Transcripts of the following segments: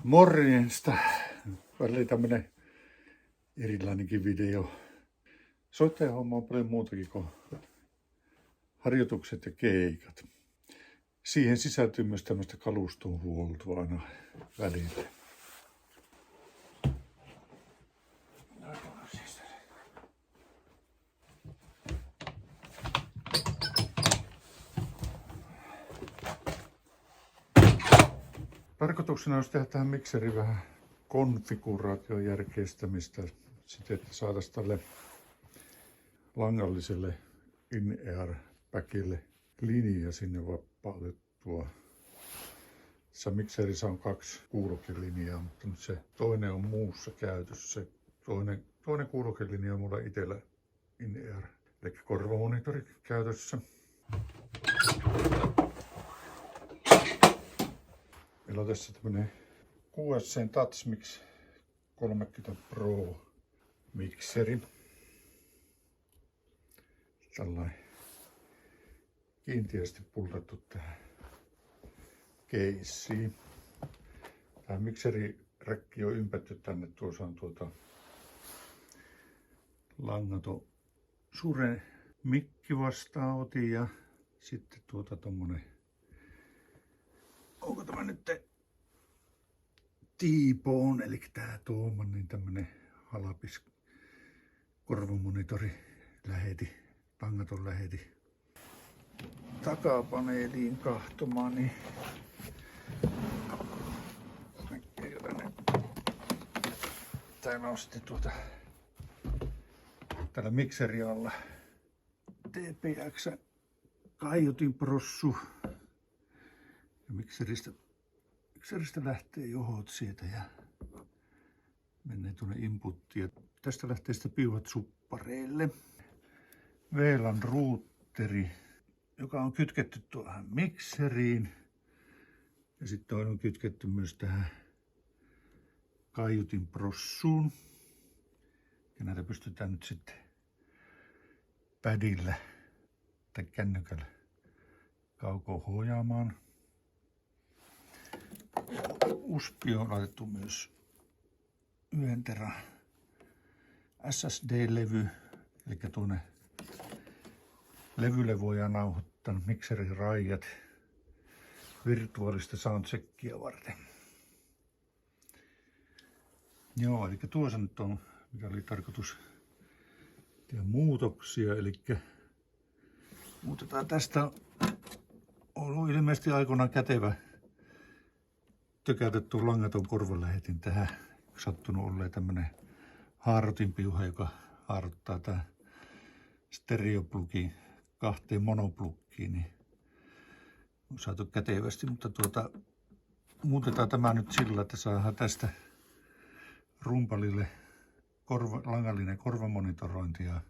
Morjesta. Välillä tämmönen erilainenkin video. Soittajahomma on paljon muutakin kuin harjoitukset ja keikat. Siihen sisältyy myös tämmöistä kaluston huoltoa aina välillä. Tarkoituksena olisi tehdä tähän mikseriin vähän konfiguraation järkeistämistä siten, että saataisiin tälle langalliselle in-ear-päkille linja sinne vapautettua. Tässä mikserissä on 2 kuulokelinjaa, mutta nyt se toinen on muussa käytössä. Se toinen kuulokelinja on mulla itsellä in-ear, eli korvamonitori käytössä. Meillä on tässä tämmönen QSC TouchMix 30 Pro mikseri. Tällainen kiinteästi pultattu tähän keissiin. Tämä mikseriräkki on ympätty tänne. Tuossa on langaton Shure mikkivastaanotin ja sitten tommonen, onko tämä nyt T-Bone, eli tää tuommoinen niin tämmönen halpis korvamonitori läheti, langaton läheti takapaneeliin kahtomaan, niin täällä on sitten täällä mikseri alla TPX kaiutinprossu. Ja mikseristä lähtee johot sieltä ja menee tuonne inputtiin. Tästä lähtee sitten piuhat suppareille. VLAN routeri, joka on kytketty tuohon mikseriin. Ja sitten on kytketty myös tähän kaiutinprossuun. Ja näitä pystytään nyt sitten padilla tai kännykällä kauko-ohjaamaan. USB on laitettu myös 1 tera SSD-levy, eli tuonne levylle voidaan nauhoittaa mikserin rajat virtuaalista soundcheckia varten. Joo, eli tuossa nyt on, mitä oli tarkoitus tehdä muutoksia, eli muutetaan tästä, on ollut ilmeisesti aikoinaan kätevä tökäytetty langaton korvalähetin tähän. Sattunut olleen tämmönen haarotinpiuha, joka haarottaa tää stereoplugi 2 monopluggiin, niin on saatu kätevästi, mutta muutetaan tämä nyt sillä, että saadaan tästä rumpalille langallinen korvamonitorointi ja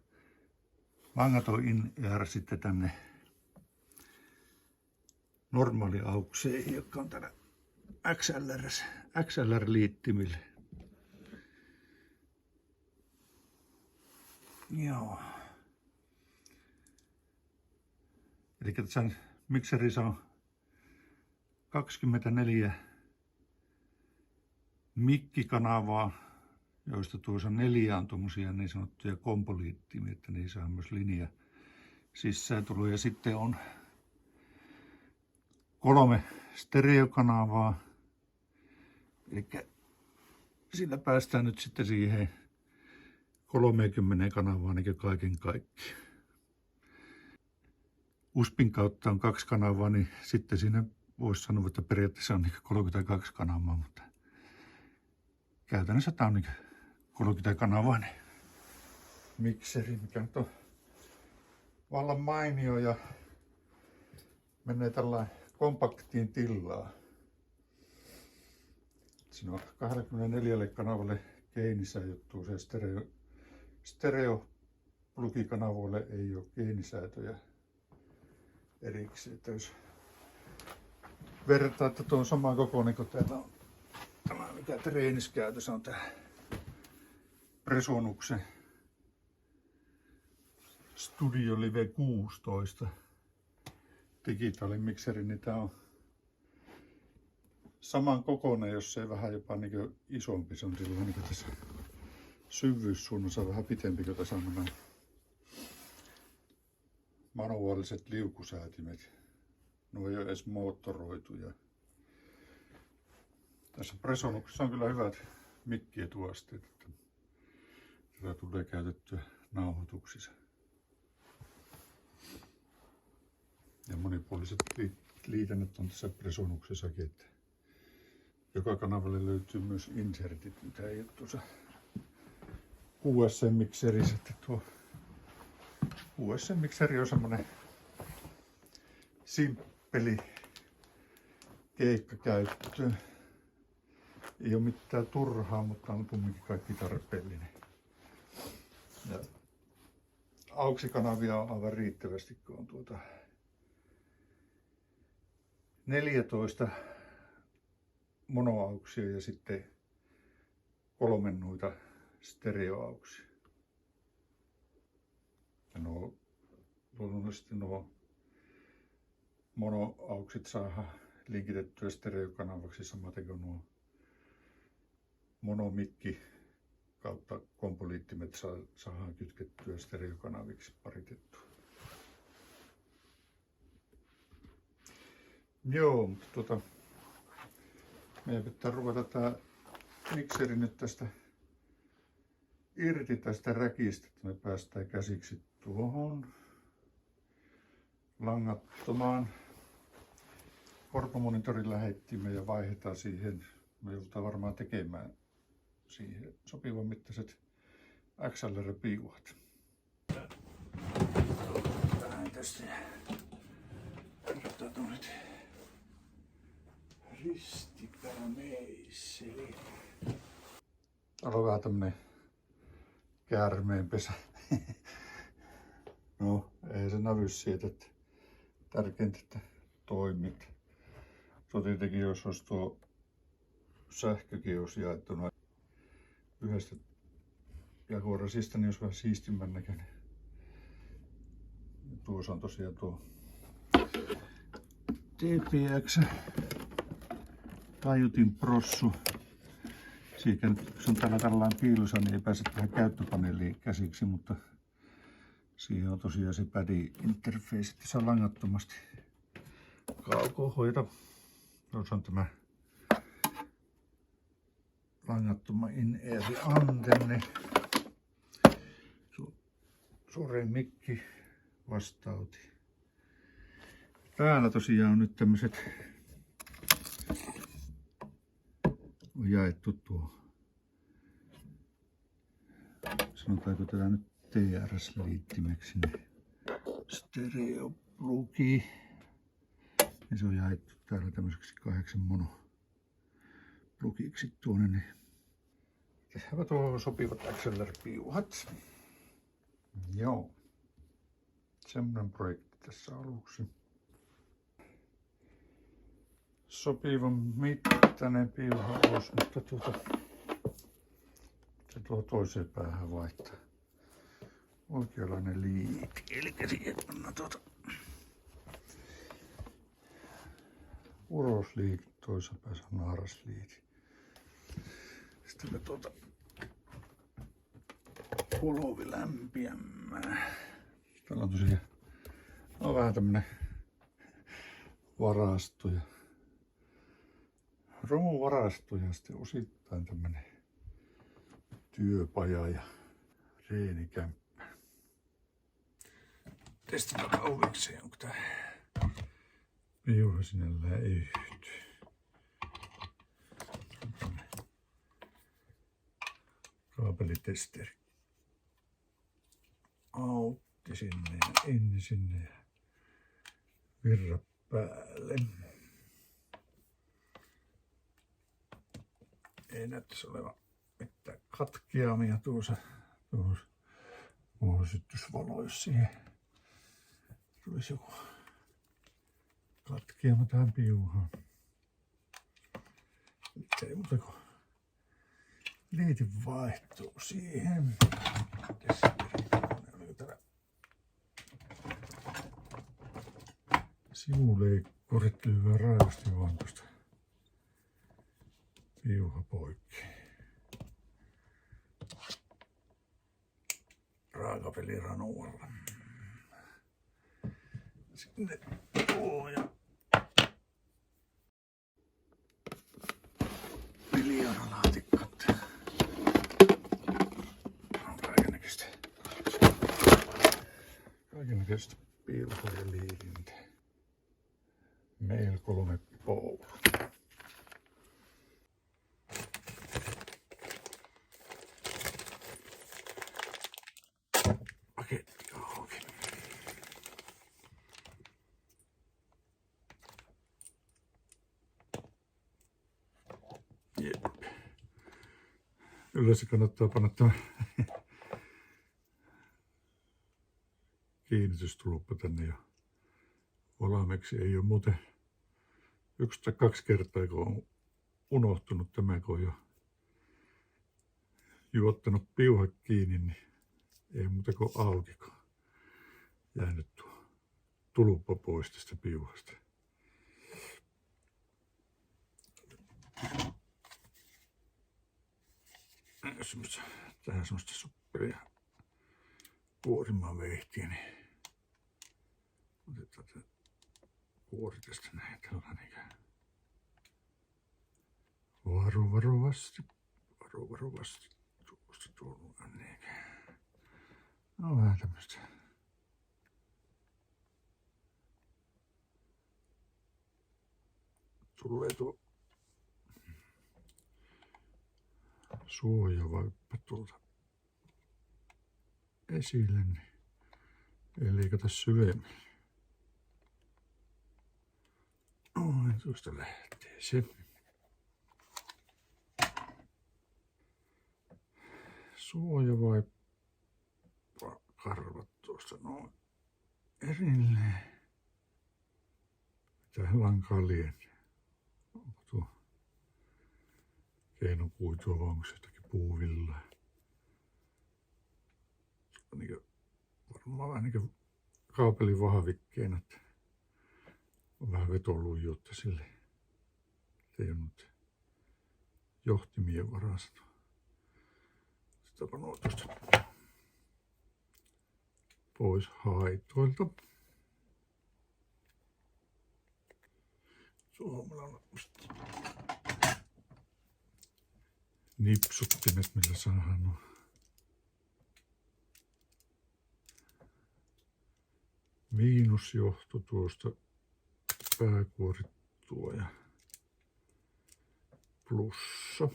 langaton in-ear sitten tänne normaali aukseen, joka on täällä XLR-liittimille. Joo. Eli tässä mikserissä on 24 mikkikanavaa, joista tuossa 4 on tuommoisia niin sanottuja kompoliittimia, että niissä on myös linja sisääntulo. Ja sitten on 3 stereokanavaa, eli sillä päästään nyt sitten siihen 30 kanavaan niin kaiken kaikki. USBin kautta on 2 kanavaa, niin sitten siinä voisi sanoa, että periaatteessa on niin 32 kanavaa, mutta käytännössä tämä on niin 30 kanavainen mikseri, mikä nyt on vallan mainio ja menee tällainen kompaktiin tilaa. Siinä on 24 kanavalle geinisääjuttuu, se stereo-plugikanavoille ei ole geinisäätöjä erikseen. Että jos vertaa, että tuo on sama kokoinen kuin täällä on tämä, mikä treeniskäytössä on tämä Presonuksen Studio Live 16 digitaalimikseri, niin tää on saman kokoinen, jos ei vähän jopa niin isompi. Se on silloin niin tässä syvyyssuunnassa vähän pitempi kuin tässä on nämä manuaaliset liukusäätimet. Ne ei ole edes moottoroituja. Tässä Presonuksessa on kyllä hyvät mikkietuosteet, että tätä tulee käytettyä nauhoituksissa. Ja monipuoliset liitännät on tässä Presonuksessakin, että joka kanavalle löytyy myös insertit, mitä ei ole tuossa USM-mikserissä. Tuo USM-mikseri on semmonen simppeli keikkakäyttö. Ei ole mitään turhaa, mutta on kumminkin kaikki tarpeellinen. Ja auksikanavia on aivan riittävästi, kun on 14 monoauksia ja sitten 3 noita stereoauksia. Ja luonnollisesti nuo monoauksit saadaan linkitettyä stereokanavaksi samaten kuin nuo monomikki kautta kompoliittimet saadaan kytkettyä stereokanaviksi paritettua. Joo, mutta meidän pitää ruveta tää mikseri nyt tästä irti tästä räkistä, että me päästään käsiksi tuohon langattomaan korkomonitorin lähettimeen ja vaihdetaan siihen. Me joudutaan varmaan tekemään siihen sopivan mittaiset XLR-piuhat. Vähän tästä kertaa tuonnet ristipärämeisseli. Täällä on vähän tämmönen käärmeenpesä. No, ei se näy siitä, että tärkeintä, että toimit. Se on tietenkin, jos olisi tuo sähkökin olisi jaettuna yhdestä jakuarasista, niin olisi vähän siistimmän näköinen. Tuossa on tosiaan tuo TPX taiutin prossu. Siitä nyt, kun se on täällä tällainen piilossa, niin ei pääse tähän käyttöpaneeliin käsiksi, mutta siihen on tosiaan se PADI interface, että saa langattomasti kaukohoita. Tuossa on tämä langattoma in-ear antenne. Suuri mikki vastauti. Täällä tosiaan on nyt tämmöiset, on jaettu tuo, sanotaanko tätä nyt TRS-liittimeksi, niin stereoplugi. Ja se on jaettu täällä tämmöiseksi 8 monoplugiksi tuonne. Niin tehdään tuohon sopivat XLR-piuhat. Joo. Semmoinen projekti tässä aluksi. Sopivan mittainen piuha olisi, mutta se tuo toiseen päähän vaihtaa. Oikeanlainen liiti. Eli siihen pannaan urosliiti, toisessa päässä naarasliiti. Sitten me polvilämpiämää. Täällä on tosiaan vähän tämmönen varasto ja romuvarasto ja sitten osittain tämmönen työpaja ja reenikämppä. Testataan kaulikseen, onko tää piuha sinällään yhtyy. Kaapelitesteri. Autti sinne ja inni sinne ja virra päälle. Ei näyttäisi olevan mitään katkeamia tuossa sytysvalo, jos siihen tulisi joku katkeama tähän piuhaan. Ei muuta kuin liitin vaihtuu siihen. Sivuleikkurit hyvää raivasti vaan tuosta Piuha poikki. Raakapeliranualla. Sinne tuo ja miljoonalaatikot. On kaikennäköistä piuhaa ja liikintä. Meillä 3 poulua. Paketti auki. Jep. Yleensä kannattaa panna tämä kiinnitystulppa tänne jo valmiiksi. Ei ole muuten 1 tai 2 kertaa, kun on unohtunut tämä, kun on jo juottanut piuha kiinni, niin ei muuta kuin auki, kun jäänyt tuo tulppa pois tästä piuhasta. Jos tähän semmoista supperia kuorimaan vehtiä, niin otetaan tämä kuori tästä näin tällainen. Varovasti. Tuosta tuolla niin. No vähän tämmöistä. Tulee tuo suojavaippa tuolta esille, niin ei liikata syvemmin. Noin, tuosta lähtee se. Suojavaippa karvat tuosta noin erilleen. Mitä lankaa lienee? Onko tuo keinokuitua vai onko se jotakin puuvillaa? Niin varmaan vähän niin kuin kaapelin vahvikkeena, että on vähän vetolujuutta sille. Ei ole nyt johtimien varasta. Sitä panoo tuosta pois haitoilta. Suomella on nipsuttimet, millä saadaan nuo miinusjohto tuosta pääkuorittua ja plussa.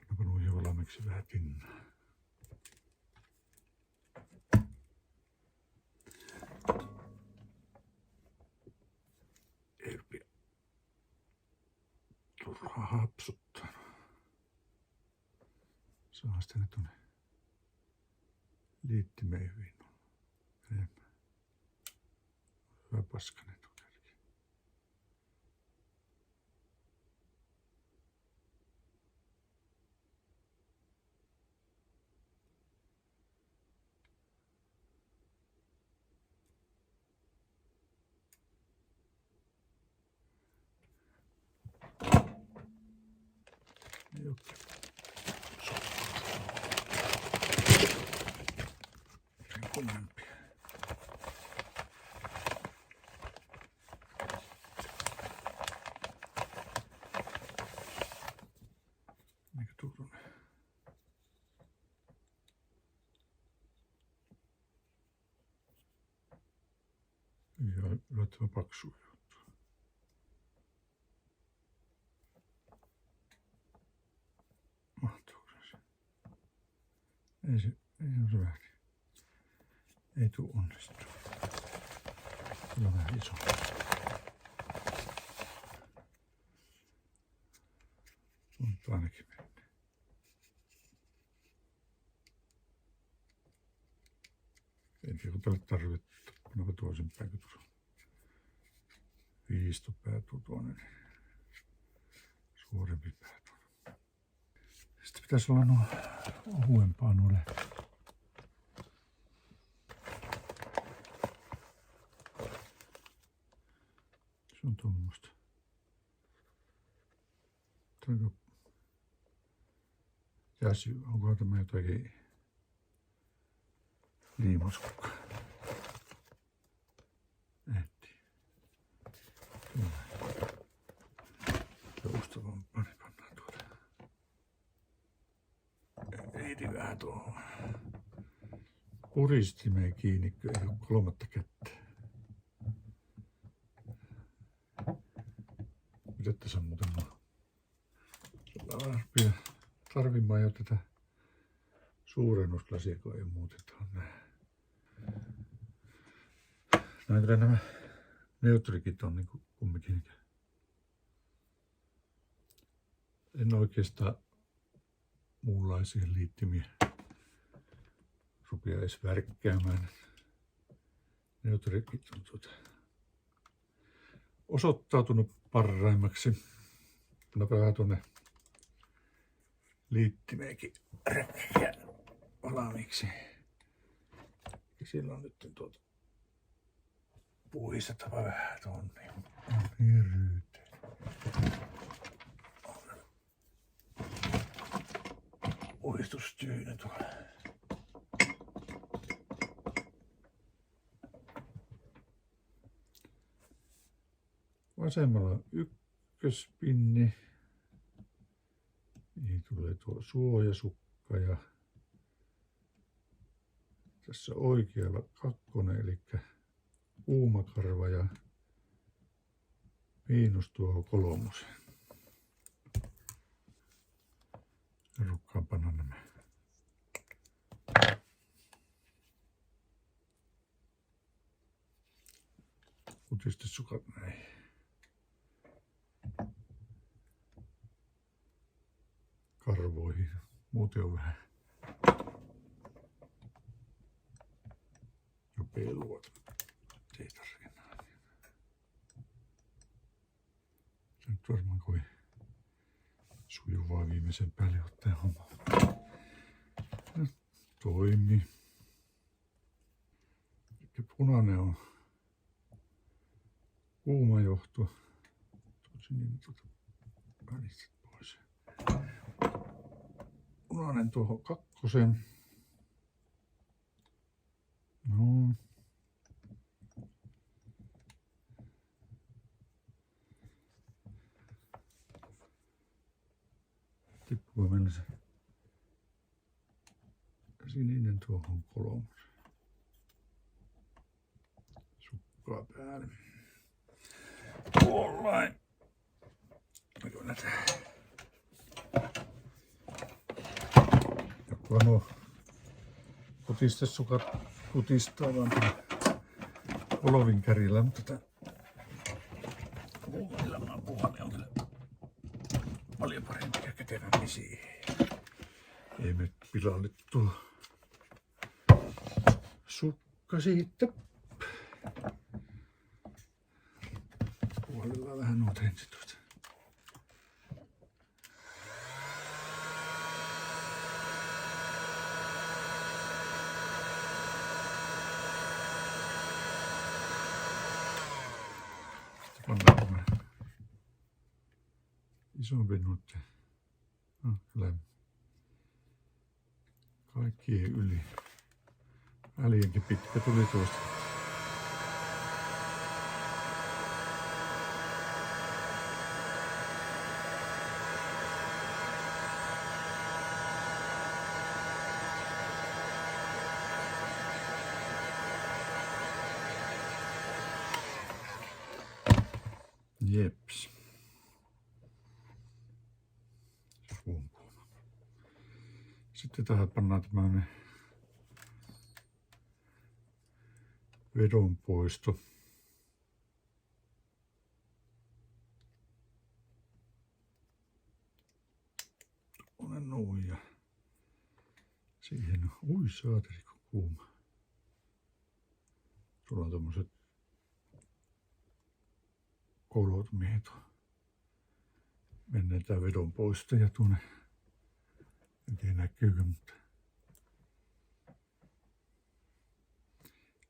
Onko nuo valmiiksi vähän tinnaa? Ei rupia turhaa hapsuttaa. Saa sitä nyt tuonne liittimeen hyvin enemmän. Hyvä paskanen tuo kärki. Kummempia. Mikä tuolla? Ja yllättävän paksu juttu. Mahtuuko se? Ei ole se vähän. Ei tule onnistua. Kyllä on vähän iso. Tuntuu ainakin mennä. En tiedä, kun tälle tarvittu. Pannaanko toisinpäin, kun tuossa viistopää tuonne, niin suorempi pää tuonne. Sitten pitäisi olla nuo ohuempaa nuolle on tuommoista. Onko tämä jotakin liimaskukka? Ehti. Joustavampaa, niin pannaan tuota. Ehti vähän tuohon. Puristimeen kiinni, kun ei ole kolmatta kättä. Mitä tässä on muuten? Tarvimaan jo tätä suurennuslasia, kun ei muuten tuonne. Näin kyllä nämä neutrikit on niin kumminkin. En oikeastaan muunlaisia liittimiä rupia edes värkkäämään. Neutrikit on osoittautunut parhaimmaksi. Pannaan vähän tuonne liittimeenkin räkkiä valmiiksi. Ja siellä on nyt puhistettava vähän tuon niin ryyteen. Puhdistustyyny tuolla. Vasemmalla on ykköspinni. Niin tulee tuo suojasukka ja tässä oikealla kakkonen, eli kuumakarva ja miinus tuohon kolmoseen. Rukkaan panna nämä. Kutistesukat näin. Karvoihin. Muuten on vähän jo peluat. Ei tarkenaa. Se nyt varmaan kovin sujuvaa viimeisen päälle ottaa homma. Toimi. Eli punainen on kuumajohto. Tosin niin välistä pois. Punainen tuohon kakkosen. No. Tippuu mennä se sininen tuohon kolmosen. Sukkaa päälle. Tuollain. Mikä näitä? Joku on nuo kutistesukat kutistaa vaan olovin kärjellä, mutta tätä kuumilla puolella on kyllä paljon parempi ja kätevämpi siihen. Ei me pilalle tuo sukka siitä. Puolella vähän noita ensituista. Pannaan tämä isompi nuotte. No, kyllä kaikkien yli. Väliinkin pitkä tuli tuosta. Jeps. Sitten tähän pannaan tämmöinen vedonpoisto. Tuollainen noin ja siihen on, ui saateri kun kuuma. Tuolla on tommoset kolot mieto. Mennään tää vedonpoisto ja tuonne, en tiedä näkyykö, mutta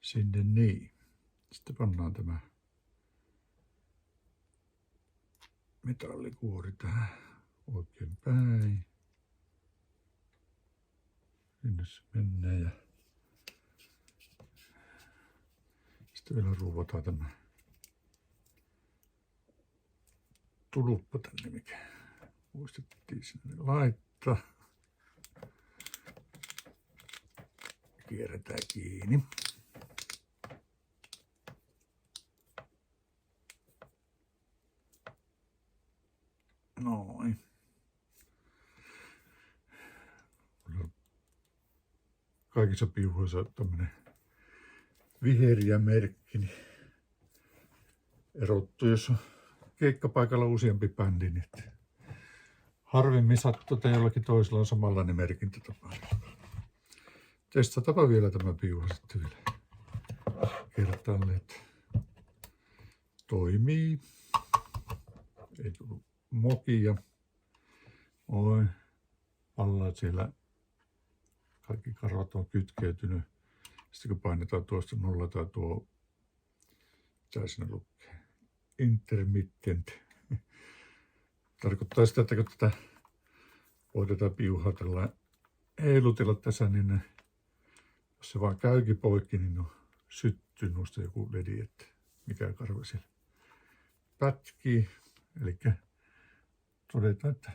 sinne niin. Sitten pannaan tämä metallikuori tähän oikein päin. Sinne se menee ja sitten vielä ruuvataan tämä tulppa tänne, mikä muistettiin sinne laittaa. Kierretään kiinni. Noin. Kaikissa piuhoissa on tämmönen viheriä merkki, niin erottuu, jos on keikkapaikalla useampi bändi, niin harvemmin sattuu, että jollakin toisella on samanlainen merkintätapa. Testataanpa vielä tämä piuha sitten vielä kertaalle, että toimii. Ei tullut mokia. Oi, alla siellä kaikki karvat on kytkeytynyt. Sitten kun painetaan tuosta nollataan tuo, mitä siinä lukee, intermittent. Tarkoittaa sitä, että kun tätä voi tätä piuhaa tällä heilutella tässä, niin jos se vaan käykin poikki, niin on syttyy noista joku ledi, että mikä karva siellä pätkii. Eli todetaan, että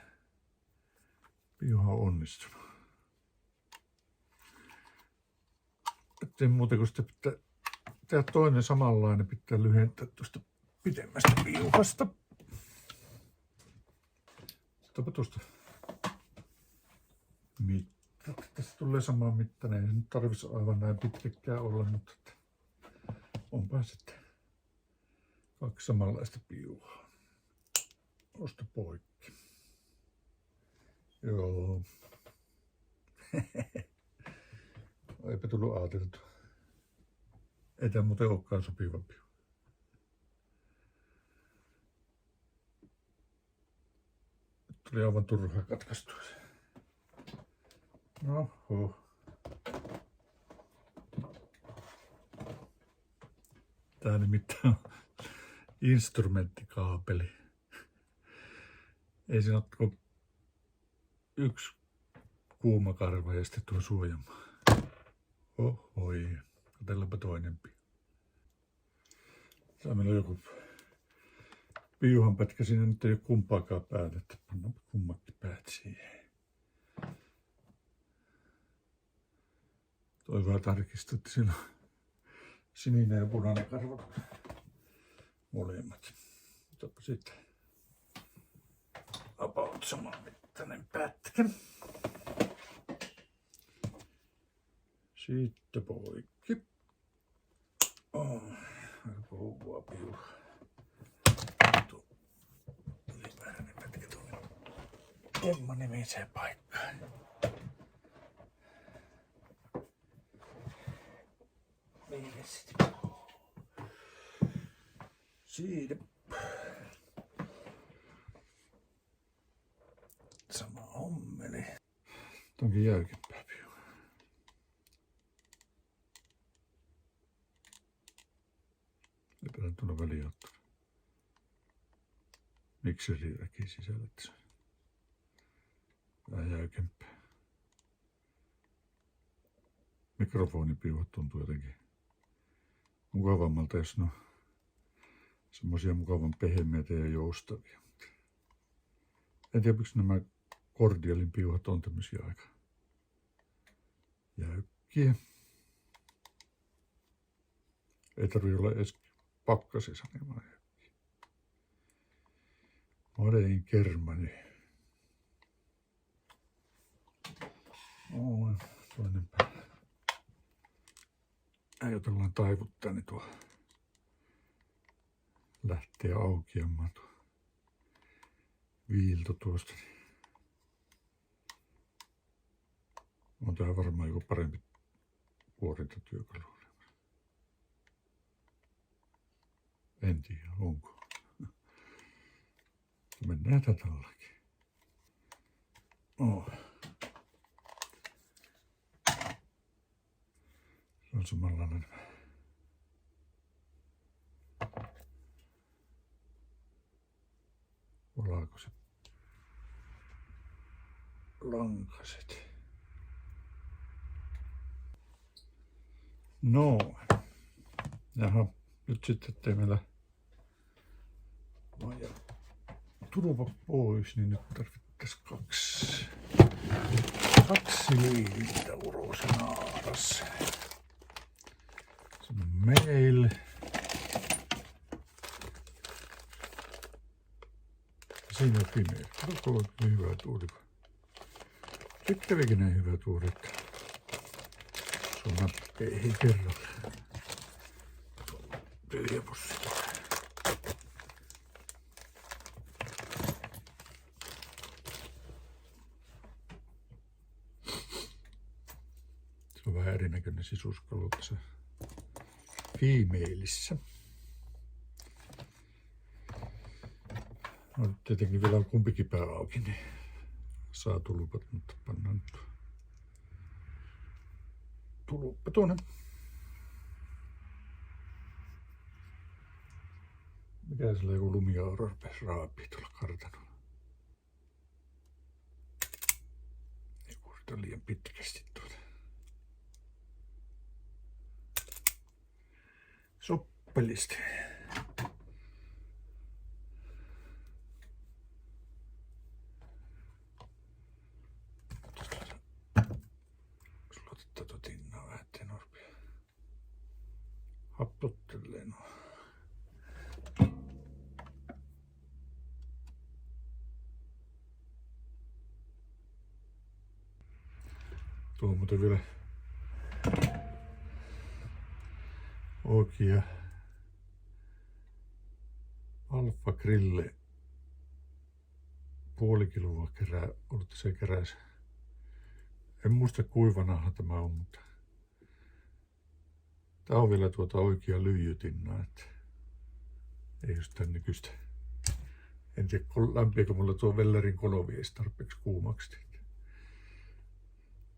piuha on onnistunut. Ettei muuta kuin sitten pitää tehdä toinen samanlainen, pitää lyhentää tuosta pidemmästä piuhasta. Otetaanpa tuosta mittaa. Tässä tulee samaan mittainen. Ei nyt tarvitsisi aivan näin pitkäkään olla, mutta onpa sitten kaksi samanlaista piuhaa. Osta poikki. Joo. Eipä tullut ajateltu. Ei tämä muuten olekaan sopivampi. Nyt tuli aivan turhaa katkaistua. Oho. Tää nimittäin on instrumenttikaapeli. Ei siinä ole kuin yksi kuuma karva ja sitten tuo suojamaa. Ohoi. Katsellaanpa toinen piuha. Tää meillä on joku piuhanpätkä. Siinä nyt ei ole kumpaakaan päätä, että pannaan kummatkin päät siihen. Toi vähän tarkistaa, että siinä on sininen ja punainen karva. Molemmat. Otapa sitten about saman mittainen pätkä. Sitten poikki. Aika kovaa piuha. Tuo ylimääräinen pätkä tuonne Emma-nimiseen paikkaan. Meille sitten. Siinä. Sama hommeli. Onkin jäykempää piuha. Eipä nyt tulla väliä ottaa. Mikseriäkin sisällä, että se on vähän jäykempää. Mikrofonipiuhat tuntuu jotenkin mukavammalta, jos ne on semmosia mukavan pehmeitä ja joustavia. En tiedä, miksi nämä Cordialin piuhat on tämmöisiä aika jäykkiä. Ei tarvitse olla edes pakkasissa niin vaan jäykkiä. Madein kermani. Toinen pää. Ajatellaan taivuttaa, niin tuo lähtee aukeamaan tuo viilto tuosta. On tää varmaan joku parempi kuorintatyökalu. En tiedä, onko. Mennään täälläkin. Se on samanlainen. valkoiset lankaset. No, jaha, nyt sitten ettei meillä vaja tulpa pois, niin nyt tarvittaisiin kaksi liiviä urosen aaras. Se on meille. Siinä on pimeä. Katsotaan, että hyvä tuuli. Sitten kävikin näin hyvä tuuli, että se on nappeihin kerralla. Tyhjä pussi. Se on vähän erinäköinen sisuskalu tässä Femaleissa. No tietenkin vielä on kumpikin pää auki, niin saa tulpat, mutta pannaan nyt tuluppa tuonne. Mikä sillä joku lumiaura rupesi raapii tuolla kartanolla? Ei kuulita liian pitkästi tuota. Soppelisti. Sulotetta totinnaa vähän, ettei norpia happottelee nuo. Tuo on muuten vielä oikea Alfa Grille puoli kiloa kerää, olette se keräsi. En muista kuivanahan tämä on, mutta tää on vielä tuota oikea lyijytinna, että ei just tän nykyistä. En tiedä lämpiäkö mulla tuo Vellerin kolovi ei tarpeeksi kuumaksi.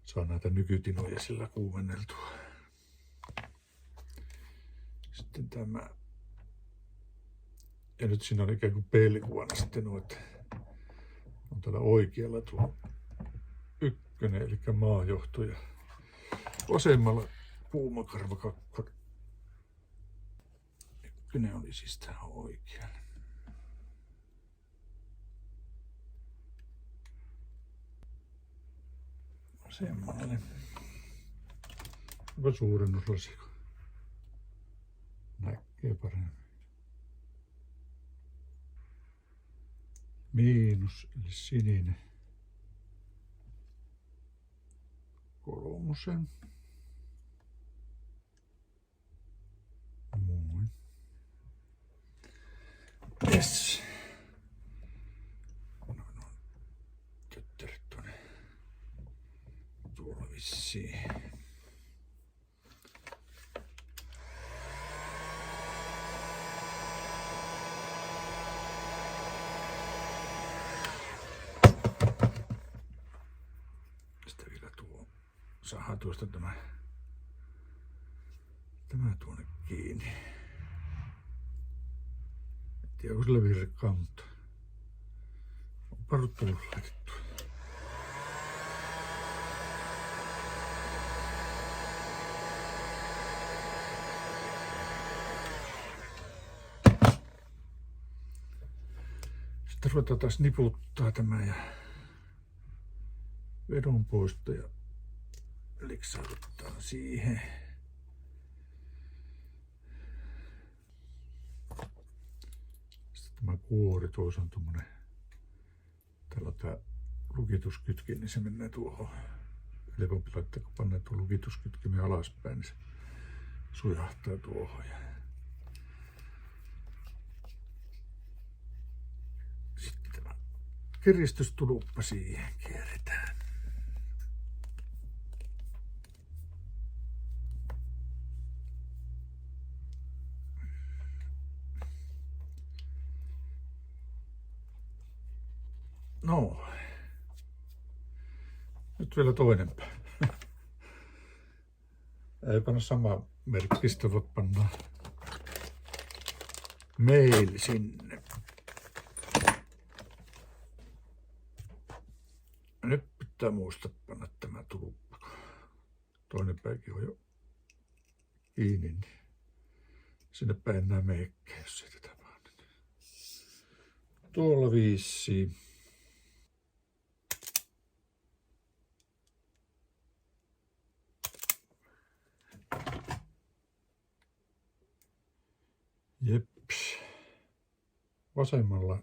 Saa näitä nykytinoja sillä kuumenneltua. Sitten tämä. Ja nyt siinä on ikään kuin peilikuvana sitten että on täällä oikealla tuo ykkönen, eli maajohto ja vasemmalla puumakarva kakkonen. Ykkönen oli siis tähän oikealle. Vasemmalle. Onko suurennuslasiko? Näkee paremmin. Miinus, eli sininen. Kolmosen. Noin. Yes. No, tötterät tuonne. Tuolla vissiin. Saadaan tuosta tämä tuonne kiinni. En tiedä, onko sillä virkkaa, mutta on paruttelussa laitettu. Sitten ruvetaan taas niputtaa tämä ja vedon poisto ja liksauduttaa siihen. Sitten tämä kuori tuossa on tommonen, täällä on tää lukituskytki, niin se menee tuohon. Helpompi laittaa, kun pannaan tuon lukituskytkimen alaspäin, niin se sujahtaa tuohon. Sitten tämä kiristystuluppa siihen kierretään. No, nyt vielä toinen pää. Ei panna samaa merkkistä, vaan pannaan Mail sinne. pitää muistaa panna tämä tulppa. Toinen päikin on jo kiinni, niin sinne päin enää meekään, jos ei tätä vaan. Tuolla viisi. Jeps. Vasemmalla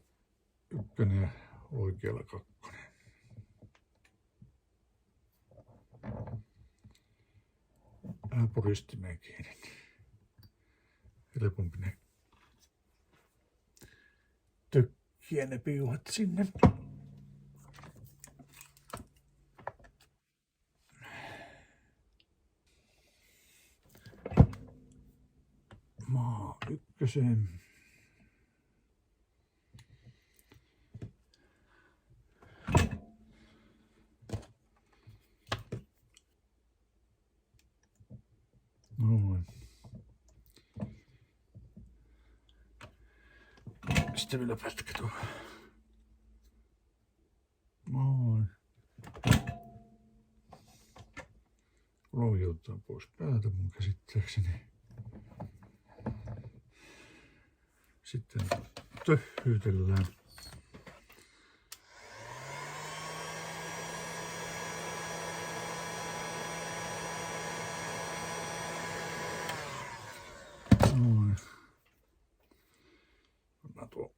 1 ja oikealla 2. Vähän puristimeen kiinni. Helpompi ne tökkiä ne piuhat sinne. Maa 1. Noin. Sitten vielä pätkä tuo. Noin. Loujuutaan pois päältä mun käsittääkseni. Sitten töhyytellään. Noin. Pannaan tuo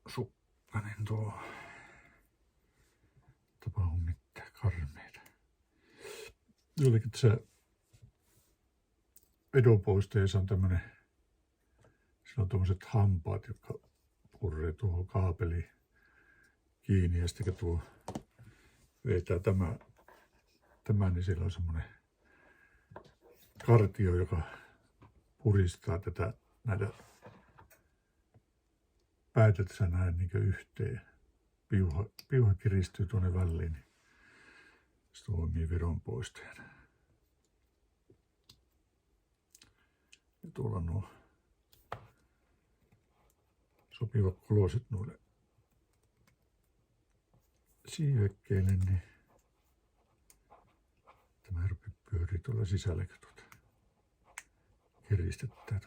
sukkanen tuo. Tapahdu mitään karmeita. Jotenkin tässä vedonpoisteessa on tämmönen, siinä on tommoset hampaat, jotka purree tuohon kaapeliin kiinni ja sitten kun tuo vetää tämä, niin siellä on semmonen kartio, joka puristaa näitä päitä tässä näin niin yhteen. Piuha kiristyy tuonne väliin, niin se toimii vedonpoistajana. Ja tuolla on nuo sopivat koloset noille siivekkeille, niin tämä pyörii tuolla sisällä, kun kiristetään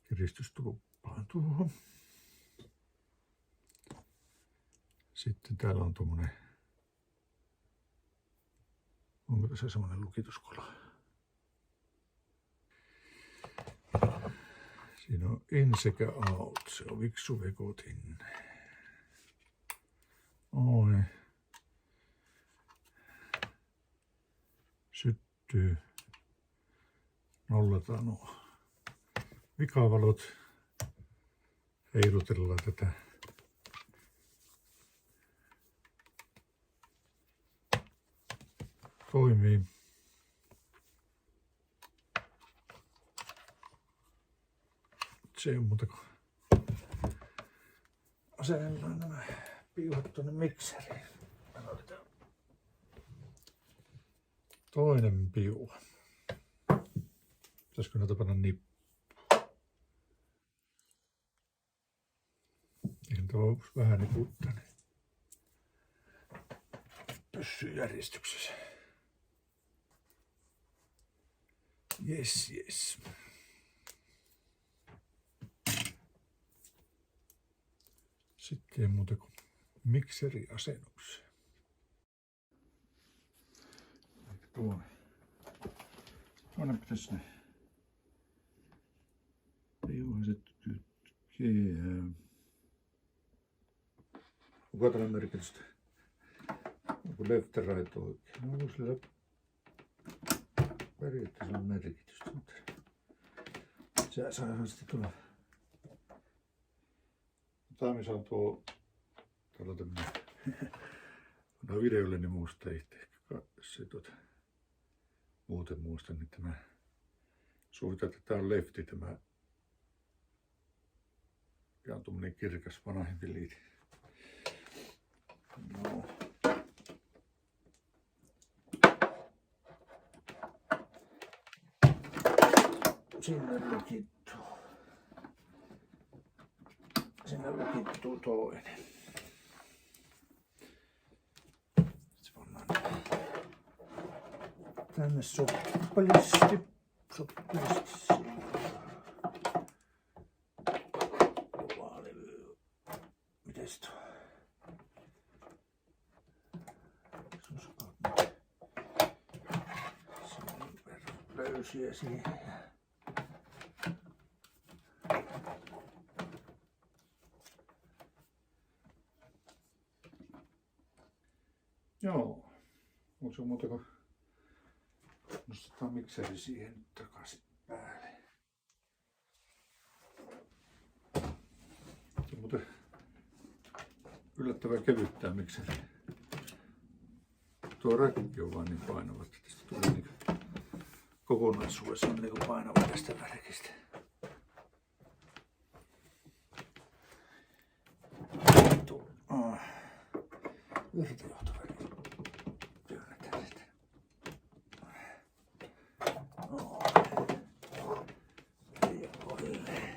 kiristystulppaan tuohon. Sitten täällä on tuommoinen, onko tässä semmoinen lukituskola? Siinä on in sekä out, se on viksu vekotin. Oi. Syttyy. Nollataan nuo vikavalot. Heilutellaan tätä. Toimii. Se ei ole muuta kuin asennetaan nämä piuhat tuonne mikseriin. Toinen piuha. Pitäisikö näitä panna nippu? Eihän tuo vähän niputtaa, niin pysyy järjestyksessä. Yes. Sitten ei muuta kuin mikseriasennukseen. Tuonne pitäisi ne piuhaset kytkeä. Kuka tällä merkitystä? Onko left ja right oikein? No onko sillä periaatteessa merkitystä? Sä saadaan sitten tulla. Taimissa on tuo tällä tämmönen kun videolle, niin muista itse. Se muuten muista, niin tämä suunnitaan, että tämä on lefti tämä. Ja on tuommoinen kirkas vanhempi liiti. No. Sinne lukittu. Sinne lukittuu toinen. Se pannaan tänne soppelisti siihen. Kovaa levyä. Mites tuo? Sen verran löysiä siihen. Joo. Onko se muuta kuin nostetaan mikseri siihen takaisin päälle. Se on muuten yllättävän kevyttää mikseri. Tuo räkki on vaan niin painava, että tästä tulee niin kokonaisuudessaan niin painava tästä räkistä. Irtojohtoväri. Työnnetään sitä. Ja kohille.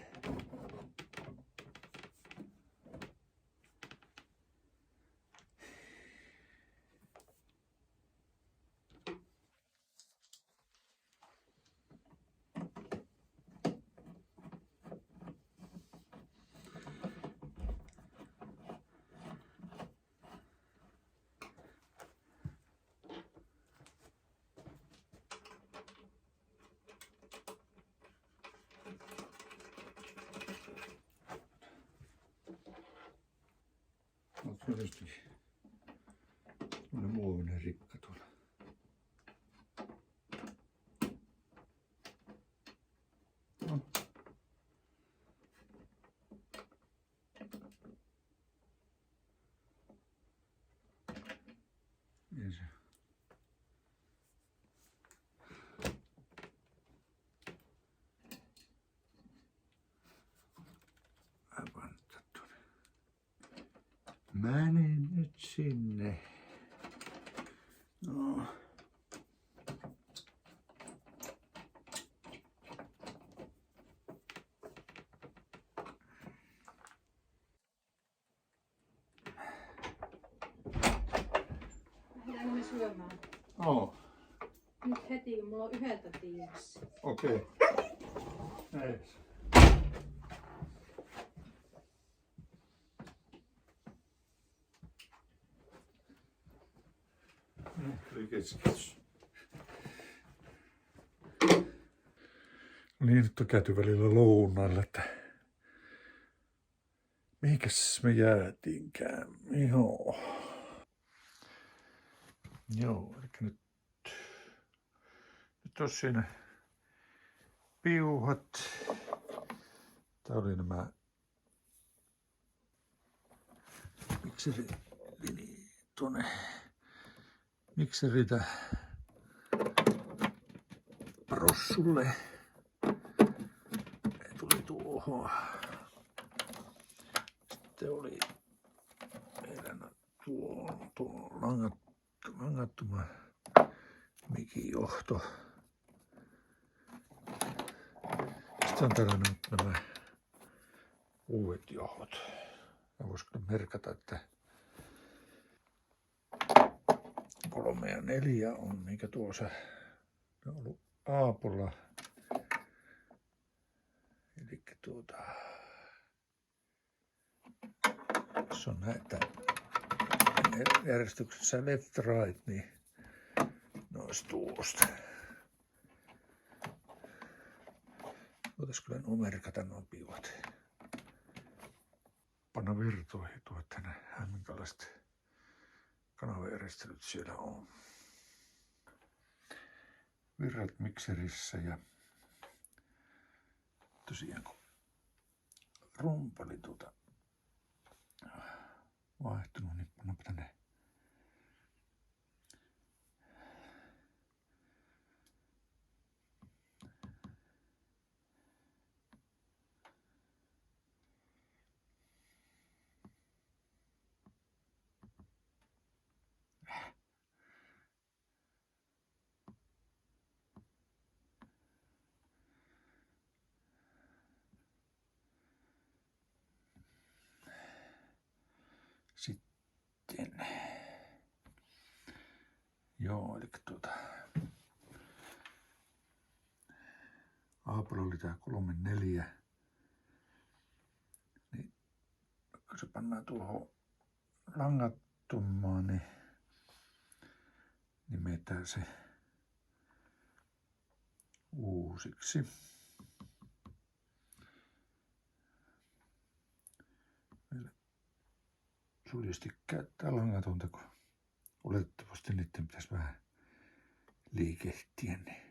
On tietysti semmoinen muovinen rikka tuolla. No. Niin se. Menen nyt sinne. No. Lähdetäänkö me syömään? Oh. Nyt heti, kun mulla on 1 tiimassa. Okei. Näin. Keskitys. Niin, nyt on käyty välillä lounailla, että mihinkäs me jäätiinkään? Joo. Joo, eli nyt on siinä piuhat. Tää oli nämä mikserilini tuonne mikseritä Rossulle. Tuli tuohon. Sitten oli meidän tuo langattuma mikijohto. Sitten on tällainen nämä uudet johot. Ja voisiko merkata, että 3 ja 4 on, mikä tuossa on ollut Aapolla. Eli jos on näitä järjestyksessä left right, niin ne olisi tuosta. Voitaisiin kyllä numerikata nuo piuhat. Panna virtoihin tuo, että nähdään minkälaiset kanavajärjestelyt siellä on. Virrat mikserissä ja tosiaan kun rumpa oli vaihtunut, niin pannaanpa tänne sitten. Joo, eli Aapelo oli tää 3-4. Niin kun se pannaan tuohon langattomaan, niin nimetään se uusiksi. Vielä suljesti käyttää langatonta, kun oletettavasti niiden pitäisi vähän liikehtiä. Niin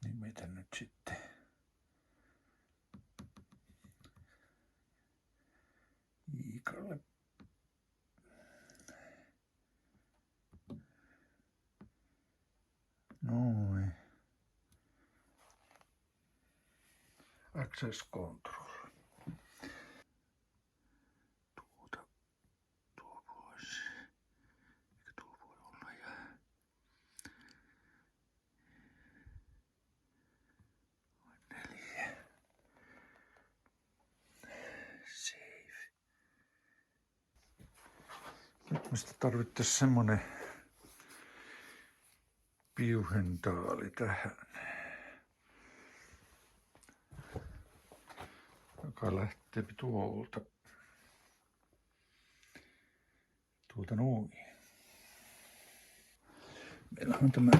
nimetän nyt sitten Iikalle. Noin. Access control. Tuo pois. Eikä tuo voi olla ja 4. Save. Nyt mistä tarvittaisiin semmonen piuhentaali tähän, joka lähtee tuolta noin. Meillä on tämä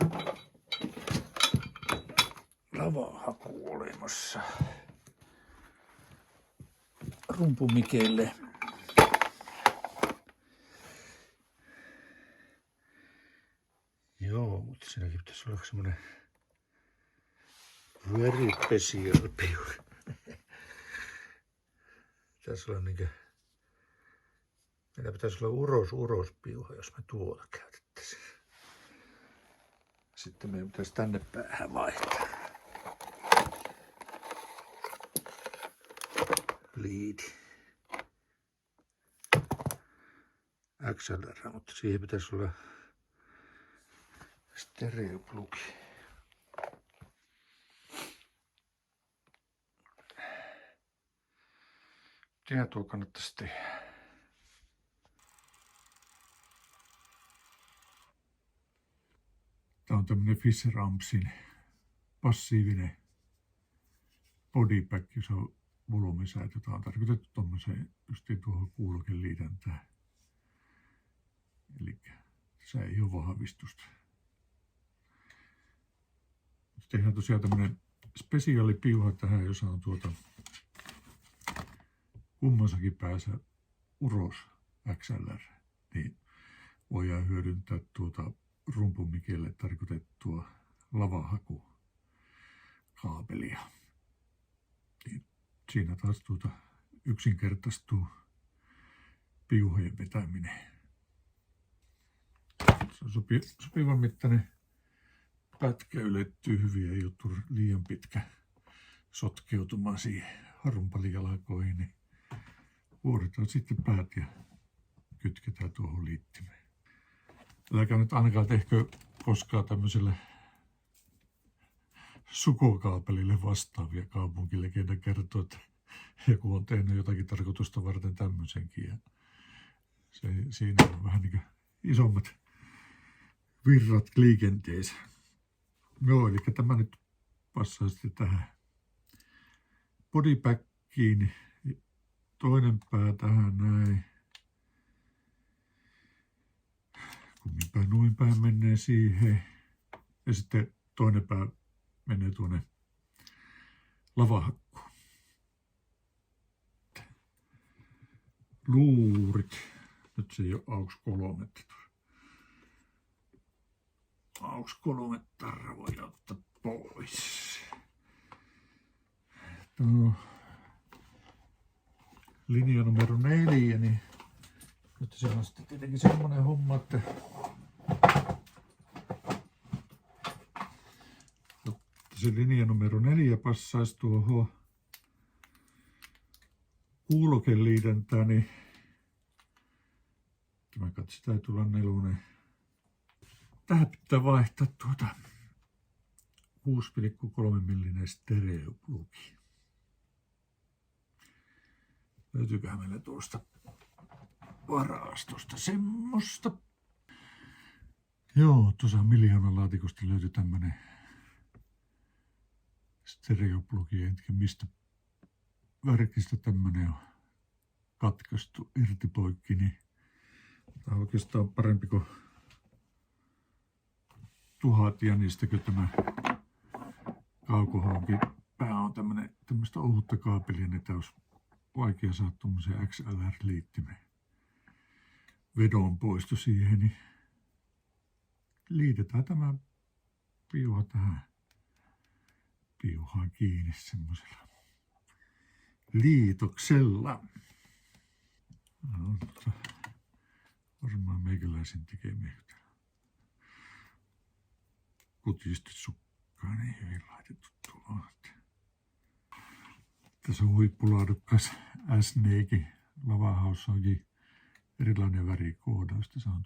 lavahaku olemassa rumpumikeille. Joo, mutta siinäkin pitäisi olla semmonen very special piuhe. Pitäisi olla niinkö... Meillä pitäisi olla urospiuha, jos me tuota käytettäisiin. Sitten meidän pitäisi tänne päähän vaihtaa. Liidi. XLR, mutta siihen pitäisi olla stereoplugi. Mitä tuo kannattaisi tehdä? Tämä on tämmönen Fisher Ampsin passiivinen bodypack, jossa on volyymisäätö. Tämä on tarkoitettu tommoseen justiin tuohon kuulokeliitäntään. Eli se ei ole vahvistusta. Tehdään tosiaan tämmönen spesiaalipiuha tähän, jossa on kummassakin päässä uros XLR. Niin voidaan hyödyntää rumpumikelle tarkoitettua lavahakukaapelia. Niin siinä taas yksinkertaistuu piuhojen vetäminen. Se on sopivan mittainen pätkä, ylettyy hyvin, ei ole liian pitkä sotkeutumaan siihen harumpalijalkoihin. Niin vuodetaan sitten päät ja kytketään tuohon liittimeen. Äläkä nyt ainakaan tehkö koskaan tämmöiselle sukokaapelille vastaavia. Kaupunkilegenda kertoo, että joku on tehnyt jotakin tarkoitusta varten tämmöisenkin. Ja siinä on vähän niin kuin isommat virrat liikenteessä. Joo, eli tämä nyt passaa sitten tähän bodypackiin. Toinen pää tähän näin. Kummin päin, noin päin menee siihen. Ja sitten toinen pää menee tuonne lavahakkuun. Luurit. Nyt se ei ole AUX 3. AUX 3 tarra voi ottaa pois. Linja numero 4, niin nyt se on sitten tietenkin semmoinen homma, että se linja numero 4 passaisi tuohon kuulokeliitäntään, niin tämä katsi täytyy olla 4 Tähän pitää vaihtaa 6,3 mm stereoplugi. Löytyyköhän meillä tuosta varastosta semmoista? Joo, tuossa miljoonan laatikosta löytyi tämmönen stereoplugi, en tiedä mistä värkistä tämmönen on katkaistu irti poikki, niin tämä on oikeastaan parempi kuin 1000 jänistäkö tämä kaukohonkin pää on tämmöistä ohutta kaapelia, niin tämä olisi vaikea saada tuommoisen XLR-liittimen vedon poisto siihen, niin liitetään tämä piuha tähän piuhaan kiinni semmoisella liitoksella. No, varmaan meikäläisen tekemiä kutistusukkaa, niin hyvin laitettu tuohon. Tässä on huippulaadukas S-Nike. Lavahaussa onkin erilainen värikoodaus. Se on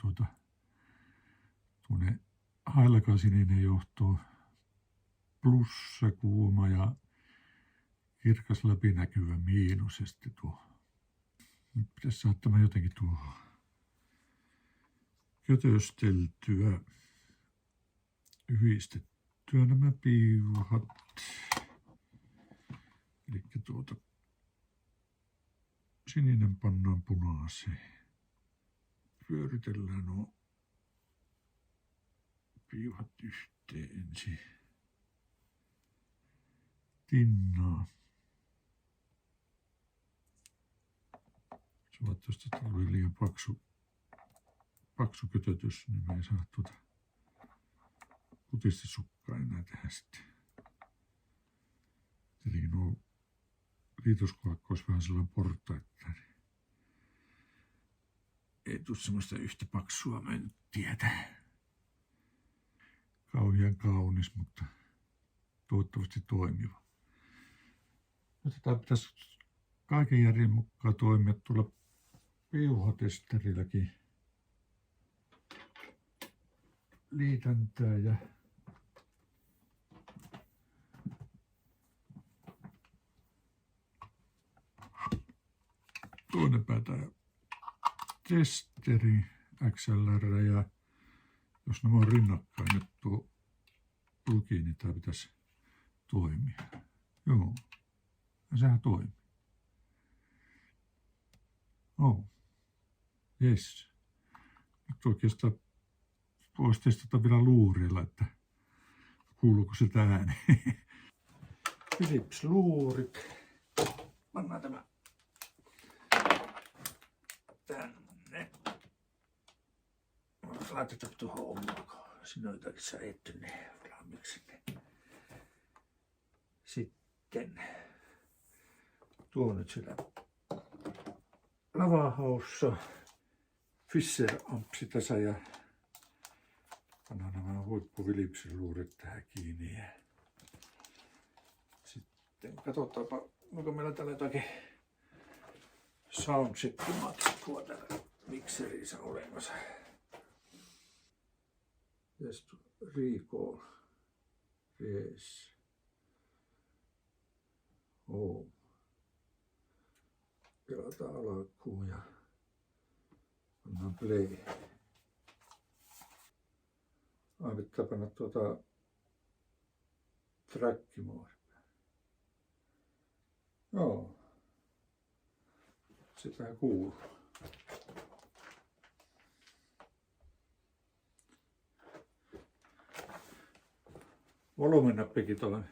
tuonne hailakasininen johto, plussa, kuuma ja kirkas läpinäkyvä miinus. Ja sitten nyt pitäisi saada tämä jotenkin tuohon kötösteltyä, yhdistettyä nämä piuhat. Eli sininen pannaan punaiseen. Pyöritellään nuo piuhat yhteen ensin. Tinnaa. Se on tuosta tuli liian paksu kötötys, niin me ei saa kutistisukkaa enää tehdä sitten. Tietenkin nuo liitoskoakko olisi vähän sellainen portaita, niin ei tule semmoista yhtä paksua mönttietä. Kauhean kaunis, mutta toivottavasti toimiva. Nyt tämä pitäisi kaiken järjen mukaan toimia tuolla piuhatesterilläkin. Liitäntää ja toinen päätä testeri XLR ja jos nämä on rinnakkain nyt tuo plugi, niin tämä pitäisi toimia. Joo, ja sehän toimii. Jes. Nyt oikeastaan voisi testata vielä luurilla, että kuuluuko se ääni. Philips luurit. Pannaan tämä tänne. Laitetaan tuohon omaan. Siinä on jotakin säetty ne valmiiksi. Sitten tuo nyt siellä lavahaussa. Fisher-ampsi tässä ja pannaan nämä huippu Philipsin luurit tähän kiinni. Ja sitten katsotaanpa, onko meillä täällä jotakin soundcheck-matskua täällä mikserissä olemassa. Just recall. Yes. Pelataan alkuun ja pannaan play. Pitää panna track mode. Joo. Sitähän kuuluu. Volumenappikin toimii.